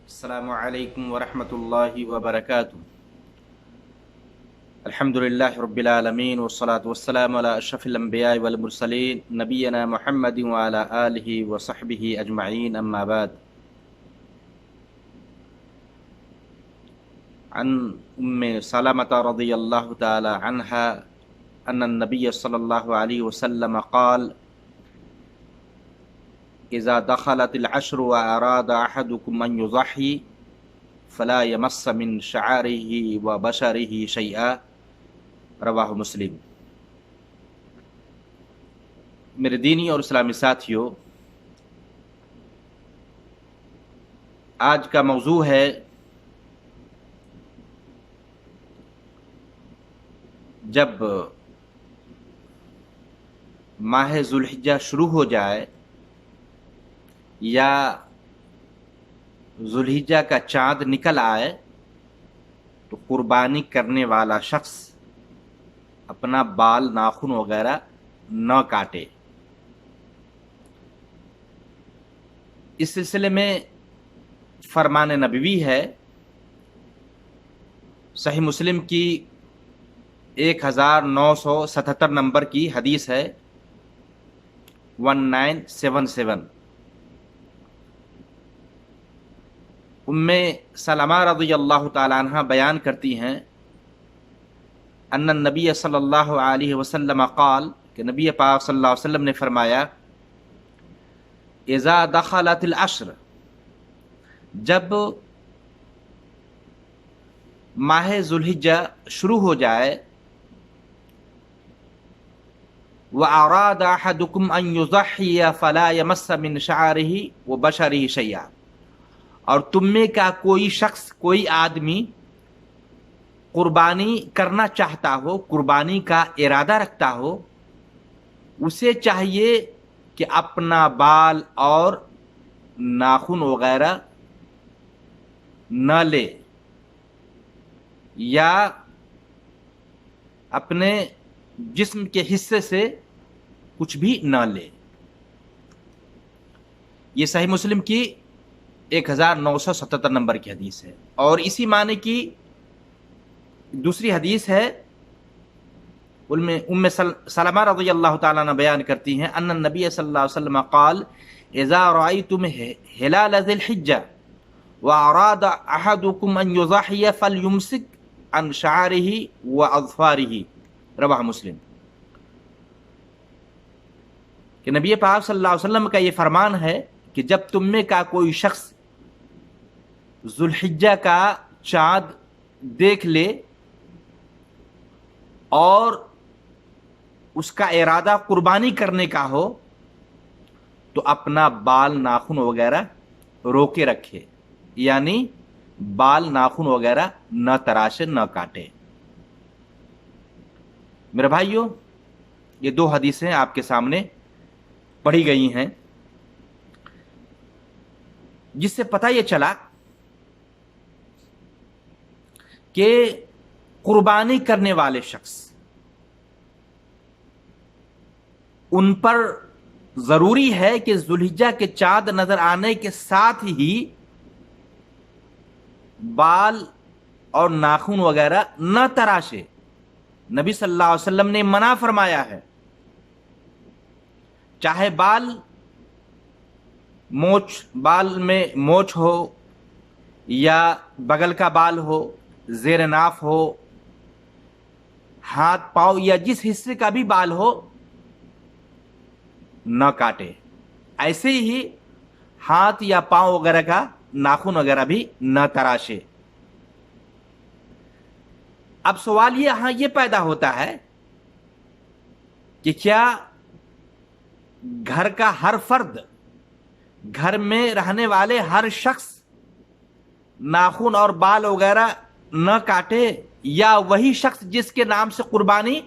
السلام علیکم ورحمۃ اللہ وبرکاتہ۔ الحمدللہ رب العالمین والصلاة والسلام علی اشرف الانبیاء والمرسلین نبینا محمد وعلی آلہ وصحبہ اجمعین، اما بعد۔ عن ام سلمة رضی اللہ تعالی عنہا ان النبی صلی اللہ علیہ وسلم قال: اذا دخلت العشر واراد احدكم ان يضحي فلا يمس من شعره وبشره شيئا، رواہ مسلم۔ میرے دینی اور اسلامی ساتھیوں، آج کا موضوع ہے جب ماہ ذوالحجہ شروع ہو جائے یا ذوالحجہ کا چاند نکل آئے تو قربانی کرنے والا شخص اپنا بال ناخن وغیرہ نہ کاٹے۔ اس سلسلے میں فرمان نبوی ہے، صحیح مسلم کی 1977 نمبر کی حدیث ہے، 1977۔ ام سلمہ رضی اللہ تعالی عنہ بیان کرتی ہیں ان النبی صلی اللہ علیہ وسلم قال، کہ نبی پاک صلی اللہ علیہ وسلم نے فرمایا: اذا دخلت العشر، جب ماہ ذوالحجہ شروع ہو جائے، واراد احدکم ان یضحی فلا یمس من شعرہ وبشرہ شیئا، اور تم میں کا کوئی شخص، کوئی آدمی قربانی کرنا چاہتا ہو، قربانی کا ارادہ رکھتا ہو، اسے چاہیے کہ اپنا بال اور ناخن وغیرہ نہ لے یا اپنے جسم کے حصے سے کچھ بھی نہ لے۔ یہ صحیح مسلم کی 1977 نمبر کی حدیث ہے، اور اسی معنی کی دوسری حدیث ہے، ان میں ام سلمہ رضی اللہ تعالیٰ عنہ بیان کرتی ہیں ان النبی صلی اللہ علیہ وسلم قال: اذا رأيتم هلال ذي الحجة واراد احدكم ان يضحي فليمسك عن شعره واظفاره، رواہ مسلم۔ کہ نبی پاک صلی اللہ علیہ وسلم کا یہ فرمان ہے کہ جب تم میں کا کوئی شخص ذوالحجہ کا چاند دیکھ لے اور اس کا ارادہ قربانی کرنے کا ہو تو اپنا بال ناخن وغیرہ روکے رکھے، یعنی بال ناخن وغیرہ نہ تراشے، نہ کاٹے۔ میرے بھائیوں، یہ دو حدیثیں آپ کے سامنے پڑھی گئی ہیں، جس سے پتہ یہ چلا کہ قربانی کرنے والے شخص، ان پر ضروری ہے کہ ذوالحجہ کے چاند نظر آنے کے ساتھ ہی بال اور ناخن وغیرہ نہ تراشے۔ نبی صلی اللہ علیہ وسلم نے منع فرمایا ہے، چاہے بال میں موچ ہو یا بغل کا بال ہو، زیر ناف ہو، ہاتھ پاؤں یا جس حصے کا بھی بال ہو، نہ کاٹے۔ ایسے ہی ہاتھ یا پاؤں وغیرہ کا ناخن وغیرہ بھی نہ تراشے۔ اب سوال یہاں یہ پیدا ہوتا ہے کہ کیا گھر کا ہر فرد، گھر میں رہنے والے ہر شخص ناخن اور بال وغیرہ نہ کاٹے، یا وہی شخص جس کے نام سے قربانی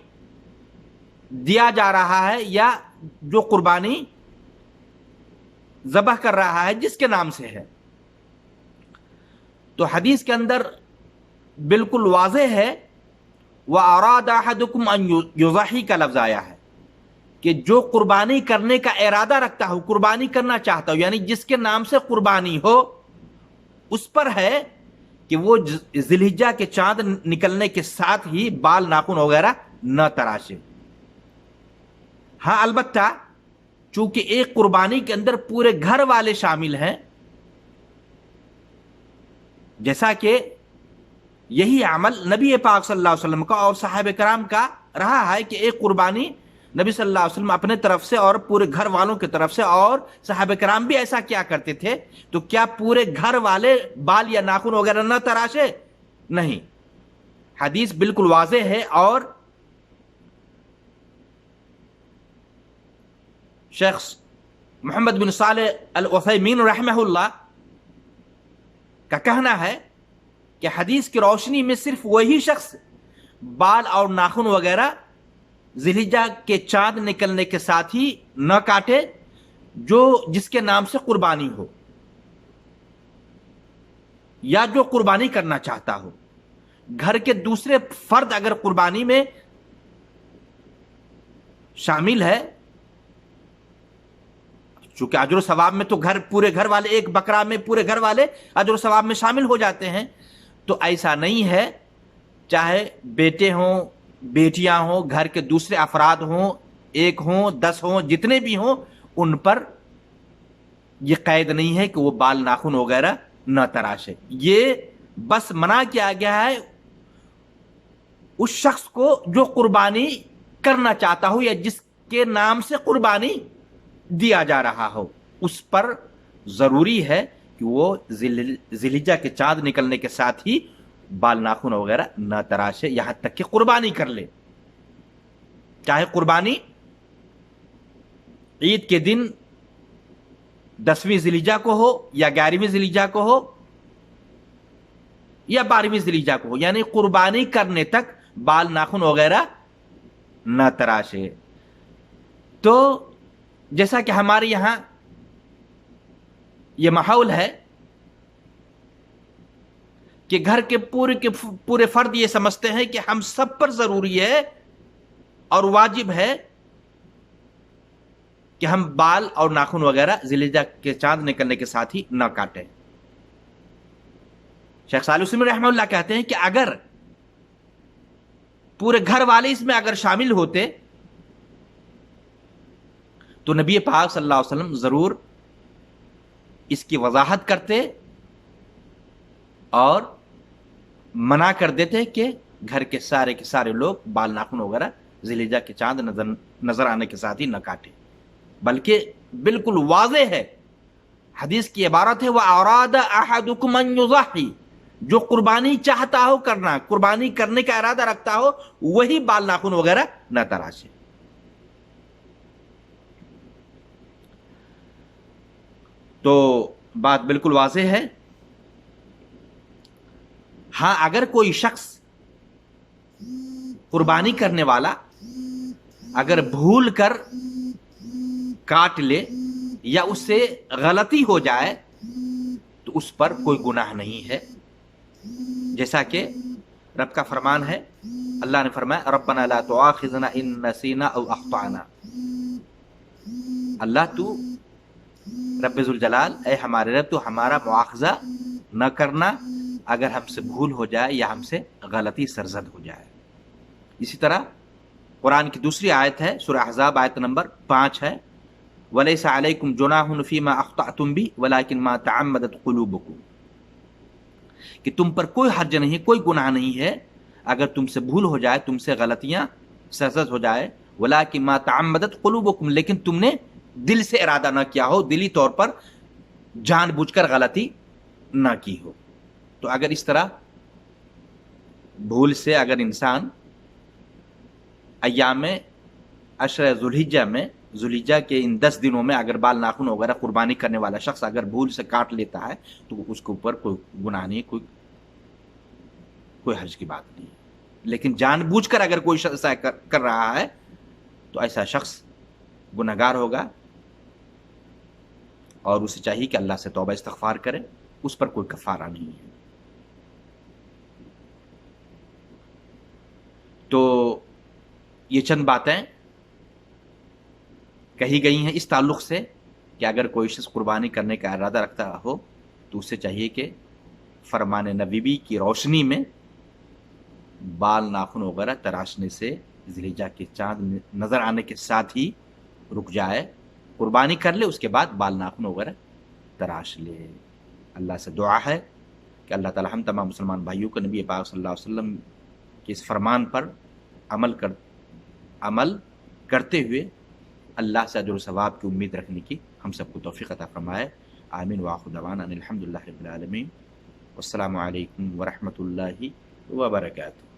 دیا جا رہا ہے یا جو قربانی ذبح کر رہا ہے جس کے نام سے ہے؟ تو حدیث کے اندر بالکل واضح ہے، وَأَرَادَ أَحَدُكُمْ أَن يُضَحِّيَ کا لفظ آیا ہے کہ جو قربانی کرنے کا ارادہ رکھتا ہو، قربانی کرنا چاہتا ہو، یعنی جس کے نام سے قربانی ہو، اس پر ہے کہ وہ ذوالحجہ کے چاند نکلنے کے ساتھ ہی بال ناخن وغیرہ نہ تراشے۔ ہاں البتہ چونکہ ایک قربانی کے اندر پورے گھر والے شامل ہیں، جیسا کہ یہی عمل نبی پاک صلی اللہ علیہ وسلم کا اور صحابہ کرام کا رہا ہے کہ ایک قربانی نبی صلی اللہ علیہ وسلم اپنے طرف سے اور پورے گھر والوں کی طرف سے، اور صحابہ کرام بھی ایسا کیا کرتے تھے، تو کیا پورے گھر والے بال یا ناخن وغیرہ نہ تراشے؟ نہیں، حدیث بالکل واضح ہے۔ اور شیخ محمد بن صالح العثیمین رحمہ اللہ کا کہنا ہے کہ حدیث کی روشنی میں صرف وہی شخص بال اور ناخن وغیرہ ذوالحجہ کے چاند نکلنے کے ساتھ ہی نہ کاٹے جس کے نام سے قربانی ہو یا جو قربانی کرنا چاہتا ہو۔ گھر کے دوسرے فرد اگر قربانی میں شامل ہے، چونکہ اجر و ثواب میں تو پورے گھر والے، ایک بکرا میں پورے گھر والے اجر و ثواب میں شامل ہو جاتے ہیں، تو ایسا نہیں ہے، چاہے بیٹے ہوں، بیٹیاں ہوں، گھر کے دوسرے افراد ہوں، 1 ہوں 10 ہوں، جتنے بھی ہوں، ان پر یہ قید نہیں ہے کہ وہ بال ناخن وغیرہ نہ تراشے۔ یہ بس منع کیا گیا ہے اس شخص کو جو قربانی کرنا چاہتا ہو یا جس کے نام سے قربانی دیا جا رہا ہو، اس پر ضروری ہے کہ وہ ذوالحجہ کے چاند نکلنے کے ساتھ ہی بال ناخن وغیرہ نہ تراشے، یہاں تک کہ قربانی کر لے، چاہے قربانی عید کے دن 10ویں ذوالحجہ کو ہو یا 11ویں ذوالحجہ کو ہو یا 12ویں ذوالحجہ کو ہو، یعنی قربانی کرنے تک بال ناخن وغیرہ نہ تراشے۔ تو جیسا کہ ہمارے یہاں یہ ماحول ہے کہ گھر کے پورے فرد یہ سمجھتے ہیں کہ ہم سب پر ضروری ہے اور واجب ہے کہ ہم بال اور ناخن وغیرہ ذوالحجہ کے چاند نکلنے کے ساتھ ہی نہ کاٹیں۔ شیخ صالح العثیمین رحمہ اللہ کہتے ہیں کہ اگر پورے گھر والے اس میں اگر شامل ہوتے تو نبی پاک صلی اللہ علیہ وسلم ضرور اس کی وضاحت کرتے اور منع کر دیتے کہ گھر کے سارے لوگ بال ناخن وغیرہ ذوالحجہ کے چاند نظر آنے کے ساتھ ہی نہ کاٹے، بلکہ بالکل واضح ہے، حدیث کی عبارت ہے وَأَرَادَ أَحَدُكُمْ أَن يُضَحِّي، جو قربانی چاہتا ہو کرنا، قربانی کرنے کا ارادہ رکھتا ہو، وہی بال ناخن وغیرہ نہ تراشے۔ تو بات بالکل واضح ہے۔ ہاں اگر کوئی شخص قربانی کرنے والا اگر بھول کر کاٹ لے یا اس سے غلطی ہو جائے تو اس پر کوئی گناہ نہیں ہے، جیسا کہ رب کا فرمان ہے، اللہ نے فرمایا ربنا لا تؤاخذنا ان نسینا او اخطانا، اللہ تو رب ذوالجلال، اے ہمارے رب تو ہمارا مواخذہ نہ کرنا اگر ہم سے بھول ہو جائے یا ہم سے غلطی سرزد ہو جائے۔ اسی طرح قرآن کی دوسری آیت ہے، سورہ احزاب آیت نمبر 5 ہے، وَلَيْسَ عَلَيْكُمْ جُنَاحٌ فِي مَا أَخْطَأْتُمْ بِهِ وَلَكِنْ مَا تَعَمَّدَتْ قُلُوبُكُمْ، کہ تم پر کوئی حرج نہیں، کوئی گناہ نہیں ہے اگر تم سے بھول ہو جائے، تم سے غلطیاں سرزد ہو جائے، وَلَكِنْ مَا تَعَمَّدَتْ قُلُوبُكُمْ، لیکن تم نے دل سے ارادہ نہ کیا ہو، دلی طور پر جان بوجھ کر غلطی نہ کی ہو۔ تو اگر اس طرح بھول سے اگر انسان ایام عشر ذوالحجہ میں، ذوالحجہ کے ان 10 دنوں میں اگر بال ناخن وغیرہ قربانی کرنے والا شخص اگر بھول سے کاٹ لیتا ہے تو اس کے اوپر کوئی گناہ نہیں، کوئی حرج کی بات نہیں، لیکن جان بوجھ کر اگر کوئی شخص ایسا کر رہا ہے تو ایسا شخص گنہگار ہوگا اور اسے چاہیے کہ اللہ سے توبہ استغفار کرے، اس پر کوئی کفارہ نہیں ہے۔ تو یہ چند باتیں کہی گئی ہیں اس تعلق سے کہ اگر کوئی شخص قربانی کرنے کا ارادہ رکھتا ہو تو اسے چاہیے کہ فرمان نبوی کی روشنی میں بال ناخن وغیرہ تراشنے سے ذی الحجہ کے چاند نظر آنے کے ساتھ ہی رک جائے، قربانی کر لے، اس کے بعد بال ناخن وغیرہ تراش لے۔ اللہ سے دعا ہے کہ اللہ تعالی ہم تمام مسلمان بھائیوں کو نبی پاک صلی اللہ علیہ وسلم کے اس فرمان پر عمل کرتے ہوئے اللہ سے اجر و ثواب کی امید رکھنے کی ہم سب کو توفیق عطا فرمائے۔ آمین وآخر دعوانا ان الحمد للہ رب العالمین۔ والسلام علیکم ورحمۃ اللہ وبرکاتہ۔